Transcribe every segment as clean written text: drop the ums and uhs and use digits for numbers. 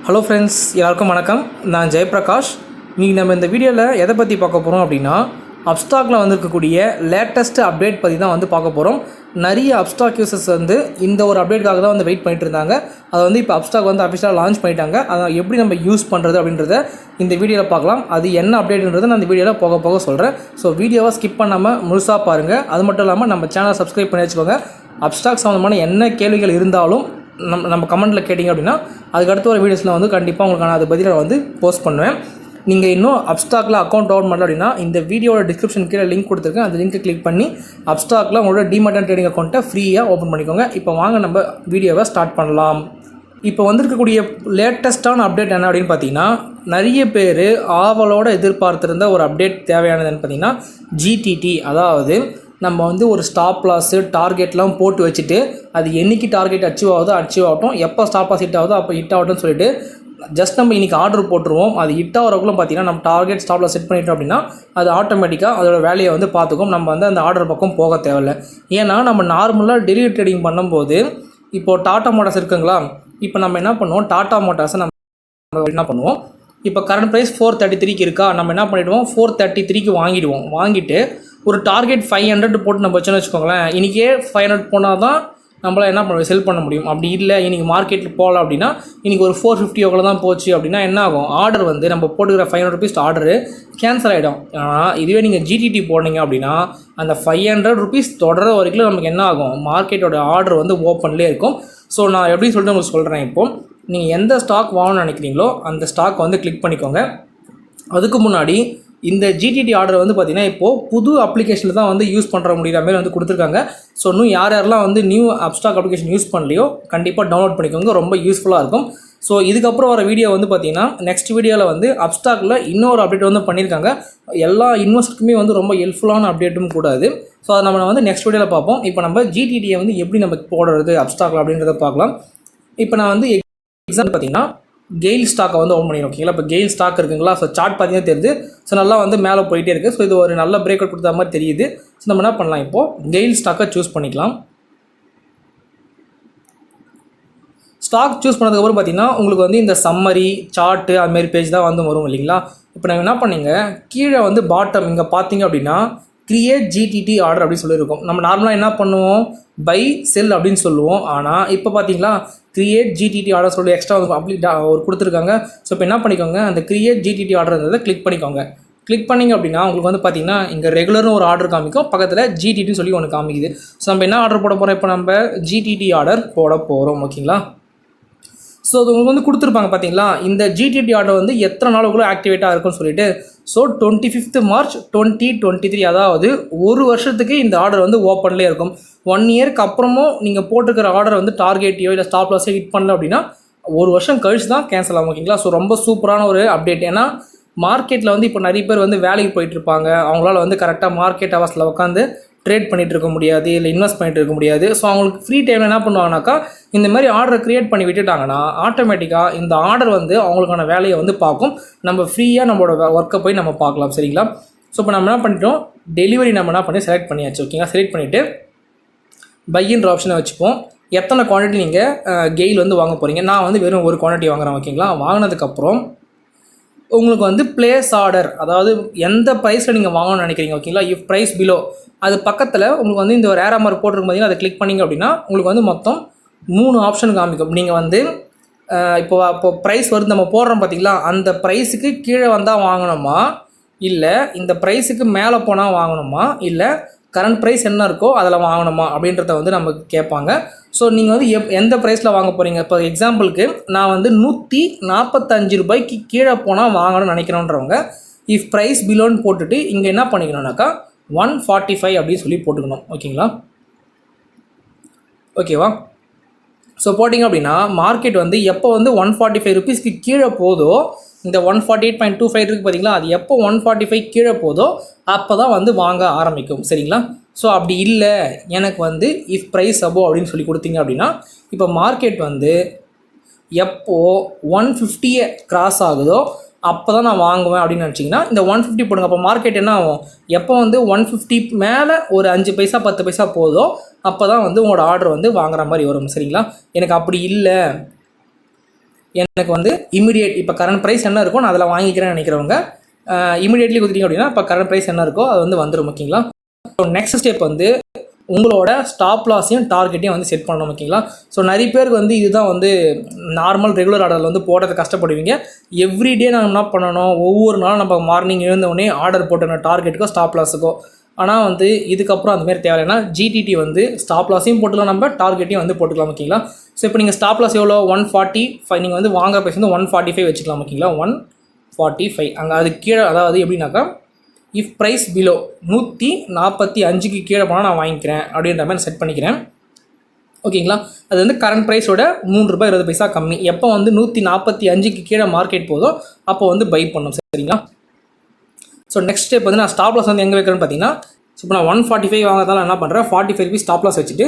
Hello friends, எல்லாருக்கும் வணக்கம். நான் ஜெயபிரகாஷ். இன்றைக்கி நம்ம இந்த வீடியோவில் எதை பற்றி பார்க்க போகிறோம் அப்படின்னா, அப்ஸ்டாக்கில் வந்திருக்கக்கூடிய லேட்டஸ்ட்டு அப்டேட் பற்றி தான் பார்க்க போகிறோம். நிறைய அப்ஸ்டாக் யூசர்ஸ் இந்த ஒரு அப்டேட்டுக்காக தான் வெயிட் பண்ணிட்டு இருந்தாங்க. அதை இப்போ அப்ஸ்டாக் அஃபிஷியலாக லான்ச் பண்ணிட்டாங்க. அதை எப்படி நம்ம யூஸ் பண்ணுறது அப்படின்றத இந்த வீடியோவில் பார்க்கலாம். அது என்ன அப்டேட்ன்றதை நான் இந்த வீடியோவில் போக போக சொல்கிறேன். ஸோ வீடியோவை ஸ்கிப் பண்ணாமல் முழுசாக பாருங்கள். அது மட்டும் இல்லாமல் நம்ம சேனலை சப்ஸ்கிரைப் பண்ணி வச்சுக்கோங்க. அப்ஸ்டாக் சம்மந்தமான என்ன கேள்விகள் இருந்தாலும் நம்ம கமெண்ட்டில் கேட்டிங்க அப்படின்னா அதுக்கு அடுத்த ஒரு வீடியோஸில் கண்டிப்பாக உங்களுக்கான அது பதிலாக போஸ்ட் பண்ணுவேன். நீங்கள் இன்னும் அப்ஸ்டாக்கில் அக்கௌண்ட் ஓப்பன் பண்ணல அப்படின்னா இந்த வீடியோட டிஸ்கிரிப்ஷன் கீழே லிங்க் கொடுத்துருக்கேன். அந்த லிங்க்கை கிளிக் பண்ணி அப்ஸ்டாக்கில் உங்களோட டிமேட் ட்ரேடிங் அக்கௌண்ட்டை ஃப்ரீயாக ஓப்பன் பண்ணிக்கோங்க. இப்போ வாங்க நம்ம வீடியோவை ஸ்டார்ட் பண்ணலாம். இப்போ வந்திருக்கக்கூடிய லேட்டஸ்ட்டான அப்டேட் என்ன அப்படின்னு பார்த்தீங்கன்னா, நிறைய பேர் ஆவலோடு எதிர்பார்த்துருந்த ஒரு அப்டேட் தேவையானதுன்னு பார்த்தீங்கன்னா GTT. அதாவது நம்ம ஒரு ஸ்டாப் லாஸு டார்கெட்லாம் போட்டு வச்சுட்டு அது என்றைக்கு டார்கெட் அச்சீவ் ஆகட்டும், எப்போ ஸ்டாப் லாஸ் ஹிட் ஆகுதோ அப்போ ஹிட் ஆகட்டும்னு சொல்லிட்டு ஜஸ்ட் நம்ம இன்றைக்கி ஆர்டர் போட்டுருவோம். அது ஹிட் ஆகிறக்குள்ள பார்த்தீங்கன்னா நம்ம டார்கெட் ஸ்டாப் லாஸ் செட் பண்ணிட்டோம் அப்படின்னா அது ஆட்டோமேட்டிக்காக அதோட வேலையை பார்த்துக்கும். நம்ம அந்த ஆர்டர் பக்கம் போக தேவையில்லை. ஏன்னா நம்ம நார்மலாக டெய்லி ட்ரேடிங் பண்ணும்போது இப்போது டாட்டா மோட்டார்ஸ் இருக்குங்களா, இப்போ நம்ம என்ன பண்ணுவோம், டாட்டா மோட்டார்ஸை நம்ம என்ன பண்ணுவோம், இப்போ கரண்ட் ப்ரைஸ் 433 இருக்கா, நம்ம என்ன பண்ணிவிடுவோம் 433 வாங்கிட்டு ஒரு டார்கெட் 500 போட்டு நம்ம வச்சோன்னு வச்சுக்கோங்களேன். இன்றைக்கே 500 போனால் தான் நம்மளால் என்ன பண்ண செல் பண்ண முடியும். அப்படி இல்லை இன்றைக்கி மார்க்கெட்டில் போகலாம் அப்படின்னா இன்றைக்கி ஒரு 450 தான் போச்சு அப்படின்னா என்ன ஆகும், ஆர்டர் நம்ம போட்டுக்கிற 500 rupees ஆர்டரு கேன்சல் ஆகிடும். ஆனால் இதுவே நீங்கள் GTT போனீங்க அப்படின்னா அந்த 500 rupees தொடர வரைக்கும் நமக்கு என்ன ஆகும், மார்க்கெட்டோட ஆர்டர் ஓப்பன்லேயே இருக்கும். ஸோ நான் எப்படி சொல்லிட்டு உங்களுக்கு சொல்கிறேன். இப்போது நீங்கள் எந்த ஸ்டாக் வாங்கணும்னு நினைக்கிறீங்களோ அந்த ஸ்டாக் கிளிக் பண்ணிக்கோங்க. அதுக்கு முன்னாடி இந்த GTT ஆர்டர் பார்த்தீங்கன்னா இப்போது புது அப்ளிகேஷனில் தான் யூஸ் பண்ணுற முடிகிற மாதிரி கொடுத்துருக்காங்க. ஸோ இன்னும் யாரெல்லாம் நியூ அப்ஸ்டாக் அப்ளிகேஷன் யூஸ் பண்ணலையோ கண்டிப்பாக டவுன்லோட் பண்ணிக்கோங்க, ரொம்ப யூஸ்ஃபுல்லாக இருக்கும். ஸோ இதுக்கப்புறம் வர வீடியோ பார்த்தீங்கன்னா நெக்ஸ்ட் வீடியோவில் அப்ஸ்டாக்கில் இன்னொரு அப்டேட் பண்ணியிருக்காங்க. எல்லா இன்வெஸ்டருக்குமே ரொம்ப ஹெல்ப்ஃபுல்லான அப்டேட்டும் கூட அது. ஸோ அதை நம்ம நெக்ஸ்ட் வீடியோவில் பார்ப்போம். இப்போ நம்ம GTTயை எப்படி நம்ம போடுறது அப்ஸ்டாக்கில் அப்படின்றத பார்க்கலாம். இப்போ நான் எக்ஸாம்பிள் பார்த்தீங்கன்னா கெயில் ஸ்டாக்கை ஓப்பன் பண்ணிடுறோம். ஓகேங்களா, இப்போ கெயில் ஸ்டாக் இருக்குங்களா, ஸோ சார்ட் பார்த்தீங்கன்னா தெரியுது. ஸோ நல்லா மேலே போயிட்டே இருக்குது. ஸோ இது ஒரு நல்ல பிரேக் அவுட் கொடுத்த மாதிரி தெரியுது. ஸோ நம்ம என்ன பண்ணலாம், இப்போது கெயில் ஸ்டாக்கை சூஸ் பண்ணிக்கலாம். ஸ்டாக் சூஸ் பண்ணதுக்கப்புறம் பார்த்தீங்கன்னா உங்களுக்கு இந்த சம்மரி சார்ட்டு அதுமாரி பேஜ் தான் வரும் இல்லைங்களா. இப்போ நாங்கள் என்ன பண்ணிங்க கீழே பாட்டம் இங்கே பார்த்தீங்க அப்படின்னா கிரியேட் GTT ஆர்டர் அப்படின்னு சொல்லியிருக்கோம். நம்ம நார்மலாக என்ன பண்ணுவோம், பை செல் அப்படின்னு சொல்லுவோம். ஆனால் இப்போ பார்த்தீங்களா கிரியேட் GTT ஆர்டர் சொல்லி எக்ஸ்ட்ரா ஒரு கொடுத்துருக்காங்க. ஸோ இப்போ என்ன பண்ணிக்கோங்க, அந்த கிரியேட் GTT ஆர்டர் கிளிக் பண்ணிக்கோங்க. கிளிக் பண்ணிங்க அப்படின்னா உங்களுக்கு பார்த்தீங்கன்னா இங்கே ரெகுலர்னு ஒரு ஆர்டர் காமிக்கும், பக்கத்தில் GTT சொல்லி ஒன்று காமிக்குது. ஸோ நம்ம என்ன ஆர்டர் போட போகிறோம், இப்போ நம்ம GTT ஆர்டர் போட போகிறோம். ஓகேங்களா, ஸோ அது உங்களுக்கு கொடுத்துருப்பாங்க பார்த்தீங்களா, இந்த GTT ஆர்டர் எத்தனை நாளுக்குள்ளே ஆக்டிவேட்டாக இருக்குன்னு சொல்லிட்டு. ஸோ 25th March 2023, அதாவது ஒரு வருஷத்துக்கு இந்த ஆர்டர் ஓப்பன்லேயே இருக்கும். 1 இயருக்கு அப்புறமும் நீங்கள் போட்டுக்கிற ஆர்டர் டார்கெட்டையோ இல்லை ஸ்டாப் லாஸோ ஹிட் பண்ணல அப்படின்னா ஒரு வருஷம் கழிச்சு தான் கேன்சல் ஆகும். ஓகேங்களா, ஸோ ரொம்ப சூப்பரான ஒரு அப்டேட். ஏன்னா மார்க்கெட்டில் இப்போ நிறைய பேர் வேலைக்கு போயிட்டுருப்பாங்க. அவங்களால கரெக்டாக மார்க்கெட் ஹவர்ஸில் உட்காந்து ட்ரேட் பண்ணிகிட்டு இருக்க முடியாது, இல்லை இன்வெஸ்ட் பண்ணிட்டு இருக்க முடியாது. ஸோ அவங்களுக்கு ஃப்ரீ டைமில் என்ன பண்ணுவாங்கனாக்கா இந்த மாதிரி ஆர்டரை க்ரியேட் பண்ணி விட்டுட்டாங்கன்னா ஆட்டோமேட்டிக்காக இந்த ஆர்டர் அவங்களுக்கான வேலையை பார்க்கும். நம்ம ஃப்ரீயாக நம்மளோட ஒர்க்கை போய் நம்ம பார்க்கலாம். சரிங்களா, ஸோ இப்போ நம்ம என்ன பண்ணிட்டோம், டெலிவரி நம்ம என்ன பண்ணி செலக்ட் பண்ணியாச்சு. ஓகேங்களா, செலக்ட் பண்ணிவிட்டு பையின்ற ஆப்ஷனை வச்சுப்போம். எத்தனை குவான்டிட்டி நீங்கள் கெயில் வாங்க போகிறீங்க, நான் வெறும் ஒரு குவான்டிட்டி வாங்குறேன். ஓகேங்களா, வாங்கினதுக்கப்புறம் உங்களுக்கு பிளேஸ் ஆர்டர், அதாவது எந்த ப்ரைஸில் நீங்கள் வாங்கணும்னு நினைக்கிறீங்க. ஓகேங்களா, இஃப் ப்ரைஸ் பிலோ அது பக்கத்தில் உங்களுக்கு இந்த ஒரு ஏரோ மார்க் போட்டிருக்கும் பார்த்தீங்கன்னா அதை கிளிக் பண்ணிங்க அப்படின்னா உங்களுக்கு மொத்தம் 3 ஆப்ஷன் காமிக்கும். நீங்கள் இப்போ ப்ரைஸ் நம்ம போடுறோம் பார்த்தீங்களா, அந்த ப்ரைஸுக்கு கீழே வந்தால் வாங்கணுமா, இல்லை இந்த ப்ரைஸுக்கு மேலே போனால் வாங்கணுமா, இல்லை கரண்ட் ப்ரைஸ் என்ன இருக்கோ அதில் வாங்கணுமா அப்படின்றத நமக்கு கேட்பாங்க. ஸோ நீங்கள் எந்த ப்ரைஸில் வாங்க போகிறீங்க. இப்போ எக்ஸாம்பிளுக்கு நான் 145 ரூபாய்க்கு கீழே போனால் வாங்கணும்னு நினைக்கிறோன்றவங்க இஃப் ப்ரைஸ் பிலோன்னு போட்டுட்டு இங்கே என்ன பண்ணிக்கணும்னாக்கா 145 அப்படின்னு சொல்லி போட்டுக்கணும். ஓகேங்களா, ஓகேவா. ஸோ போட்டிங்க அப்படின்னா மார்க்கெட் எப்போ 145 ரூபீஸ்க்கு கீழே போதோ, இந்த 148.25 இருக்குது பார்த்தீங்களா, அது எப்போ 145 கீழே போதோ அப்போ தான் வாங்க ஆரம்பிக்கும். சரிங்களா, ஸோ அப்படி இல்லை எனக்கு இஃப் ப்ரைஸ் அபோவ் அப்படின்னு சொல்லி கொடுத்தீங்க அப்படின்னா இப்போ மார்க்கெட் எப்போது 150 கிராஸ் ஆகுதோ அப்போ தான் நான் வாங்குவேன் அப்படின்னு நினச்சிங்கன்னா இந்த 150 போடுங்க. அப்போ மார்க்கெட் என்ன ஆகும், எப்போ 150 மேலே ஒரு 5 பைசா 10 பைசா போதோ அப்போ தான் உங்களோட ஆர்டர் வாங்குற மாதிரி வரும். சரிங்களா, எனக்கு அப்படி இல்லை எனக்கு வந்து இமிடியேட் இப்போ கரண்ட் ப்ரைஸ் என்ன இருக்கோ நான் அதில் வாங்கிக்கிறேன்னு நினைக்கிறவங்க இமிடியேட்லி கொடுத்தீங்க அப்படின்னா இப்போ கரண்ட் ப்ரைஸ் என்ன இருக்கோ அது வந்து வந்துடும். ஓகேங்களா. ஸோ நெக்ஸ்ட் ஸ்டெப் வந்து உங்களோட ஸ்டாப் லாஸையும் டார்கெட்டையும் வந்து செட் பண்ணணும். ஓகேங்களா. ஸோ நிறைய பேருக்கு வந்து இதுதான் வந்து நார்மல் ரெகுலர் ஆர்டரில் வந்து போடுறது கஷ்டப்படுவீங்க. எவ்ரிடே நம்ம என்ன பண்ணணும், ஒவ்வொரு நாளும் நம்ம மார்னிங் எழுந்தவுடனே ஆர்டர் போட்டணும் டார்கெட்டுக்கோ ஸ்டாப் லாஸுக்கோ. ஆனால் வந்து இதுக்கப்புறம் அந்தமாதிரி தேவையில்லைன்னா GTT வந்து ஸ்டாப் லாஸையும் போட்டுக்கலாம், நம்ம டார்கெட்டையும் வந்து போட்டுக்கலாம். ஓகேங்களா. ஸோ இப்போ நீங்கள் ஸ்டாப் லாஸ் எவ்வளோ 145, நீங்கள் வந்து வாங்குற ப்ரைஸ் வந்து 145 வச்சுக்கலாம். ஓகேங்களா. 145 அங்கே அது கீழே, அதாவது எப்படின்னாக்கா இஃப் ப்ரைஸ் பிலோ 145க்கு கீழே போனால் நான் வாங்கிக்கிறேன் அப்படின்ற மாதிரி செட் பண்ணிக்கிறேன். ஓகேங்களா. அது வந்து கரண்ட் ப்ரைஸோட ₹3.20 கம்மி. எப்போ வந்து 145க்கு கீழே மார்க்கெட் போதோ அப்போ வந்து பை பண்ணும். சரிங்களா. ஸோ நெக்ஸ்ட் ஸ்டெப் வந்து நான் ஸ்டாப் லாஸ் வந்து எங்கே வைக்கிறேன்னு பார்த்தீங்கன்னா, இப்போ நான் 145 வாங்கிறதால என்ன பண்ணுறேன், 45 ரூபீஸ் ஸ்டாப் லாஸ் வச்சுட்டு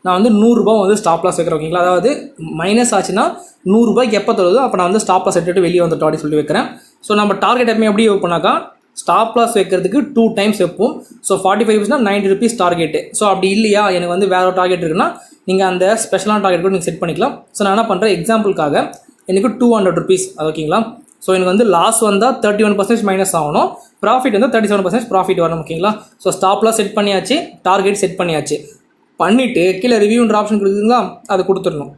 நான் வந்து ₹100 வந்து ஸ்டாப் லாஸ் வைக்கிறேன். ஓகேங்களா. அதாவது மைனஸ் ஆச்சுன்னா ₹100 எப்போ தருதோ அப்போ நான் வந்து ஸ்டாப் லாஸ் எடுத்துகிட்டு வெளியே வந்துட்டோம் அப்படின்னு சொல்லி வைக்கிறேன். ஸோ நம்ம டார்கெட் எப்பவுமே எப்படி வைப்போம்னாக்கா, ஸ்டாப் லாஸ் வைக்கிறதுக்கு 2 டைம்ஸ் வைப்போம். So 45 ரூபீஸ்னால் ₹90 target. ஸோ அப்படி இல்லையா, எனக்கு வந்து வேறு ஒரு டார்கெட் இருக்குன்னா நீங்கள் அந்த ஸ்பெஷலான டார்கெட் கூட நீங்கள் செட் பண்ணிக்கலாம். ஸோ நான் என்ன பண்ணுறேன், எக்ஸாம்பிளுக்காக எனக்கு ₹200 அது. ஓகேங்களா. ஸோ எனக்கு வந்து லாஸ் வந்தால் 31% மைனஸ் ஆகணும், ப்ராஃபிட் வந்து 37% ப்ராஃபிட் வரணும். ஓகேங்களா. ஸோ ஸ்டாப் லாஸ் செட் பண்ணியாச்சு, டார்கெட் செட் பண்ணியாச்சு. பண்ணிவிட்டு கீழே ரிவ்யூன்ற ஆப்ஷன் கொடுக்குதுங்களா, அது கொடுத்துடணும்.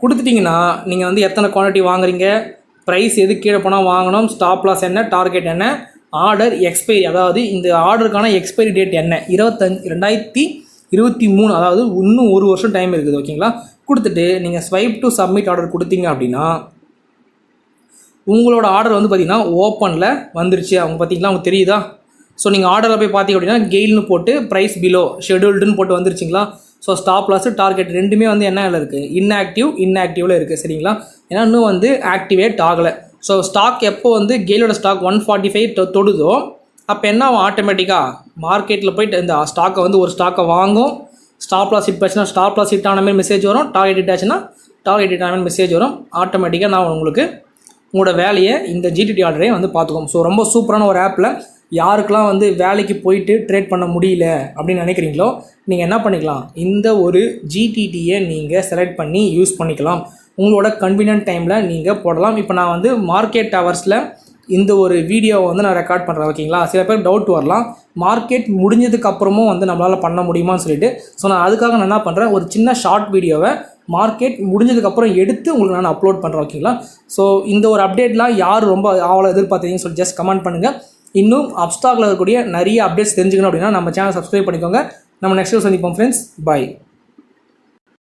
கொடுத்துட்டிங்கன்னா நீங்கள் வந்து எத்தனை குவான்டிட்டி வாங்குறீங்க, ப்ரைஸ் எது கீழே போனால் வாங்கணும், ஸ்டாப் லாஸ் என்ன, டார்கெட் என்ன, ஆர்டர் எக்ஸ்பைரி, அதாவது இந்த ஆர்டருக்கான எக்ஸ்பைரி டேட் என்ன, 2023, அதாவது இன்னும் 1 வருஷம் டைம் இருக்குது. ஓகேங்களா. கொடுத்துட்டு நீங்கள் ஸ்வைப் டு சப்மிட் ஆர்டர் கொடுத்தீங்க அப்படின்னா உங்களோட ஆர்டர் வந்து பார்த்திங்கன்னா ஓப்பனில் வந்துருச்சு. அவங்க பார்த்தீங்களா, அவங்க தெரியுதா. ஸோ நீங்கள் ஆர்டரில் போய் பார்த்தீங்க அப்படின்னா கெயில்னு போட்டு ப்ரைஸ் பிலோ ஷெடியூல்டுன்னு போட்டு வந்துருச்சிங்களா. ஸோ ஸ்டாப் லாஸு டார்கெட் ரெண்டுமே வந்து என்ன இருக்குது, இன்ஆக்டிவில் இருக்குது. சரிங்களா. ஏன்னா இன்னும் வந்து ஆக்டிவேட் ஆகலை. ஸோ ஸ்டாக் எப்போ வந்து கெயிலோட ஸ்டாக் 145 தொடுதோ அப்போ என்ன ஆகும், ஆட்டோமேட்டிக்காக மார்க்கெட்டில் போய்ட்டு இந்த ஸ்டாக்கை வந்து ஒரு ஸ்டாக்கை வாங்கும். ஸ்டாப் லாஸ் ஹிட் ஆச்சுன்னா ஸ்டாப் லாஸ் ஹிட் ஆன மாதிரி மெசேஜ் வரும், டார்கெட் ஹிட் ஆச்சுன்னா டார்கெட் ஹிட் ஆன மாதிரி மெசேஜ் வரும். ஆட்டோமேட்டிக்காக நான் உங்களுக்கு உங்களோட வேலையை இந்த GTT ஆர்டரே வந்து பார்த்துக்கோம். ஸோ ரொம்ப சூப்பரான ஒரு ஆப்பில் யாருக்கெல்லாம் வந்து வேலைக்கு போயிட்டு ட்ரேட் பண்ண முடியல அப்படின்னு நினைக்கிறீங்களோ நீங்கள் என்ன பண்ணிக்கலாம், இந்த ஒரு GTTயை நீங்கள் செலக்ட் பண்ணி யூஸ் பண்ணிக்கலாம். உங்களோட கன்வீனியன்ட் டைமில் நீங்கள் போடலாம். இப்போ நான் வந்து மார்க்கெட் ஹவர்ஸில் இந்த ஒரு வீடியோவை வந்து நான் ரெக்கார்ட் பண்ணுறேன். ஓகேங்களா. சில பேர் டவுட் வரலாம், மார்க்கெட் முடிஞ்சதுக்கு அப்புறமும் வந்து நம்மளால் பண்ண முடியுமான்னு சொல்லிட்டு. ஸோ நான் அதுக்காக நான் என்ன பண்ணுறேன், ஒரு சின்ன ஷார்ட் வீடியோவை மார்க்கெட் முடிஞ்சதுக்கப்புறம் எடுத்து உங்களுக்கு நான் அப்லோட் பண்ணுறேன். ஓகேங்களா. ஸோ இந்த ஒரு அப்டேட்லாம் யார் ரொம்ப ஆவலை எதிர்பார்த்தீங்கன்னு சொல்லி ஜஸ்ட் கமெண்ட் பண்ணுங்கள். இன்னும் அப்ஸ்டாக்ல இருக்கக்கூடிய நிறைய அப்டேட்ஸ் தெரிஞ்சுக்கணும் அப்படின்னா நம்ம சேனல் சப்ஸ்கிரைப் பண்ணிக்கோங்க. நம்ம நெக்ஸ்ட் சந்திப்போம் ஃப்ரெண்ட்ஸ். பை.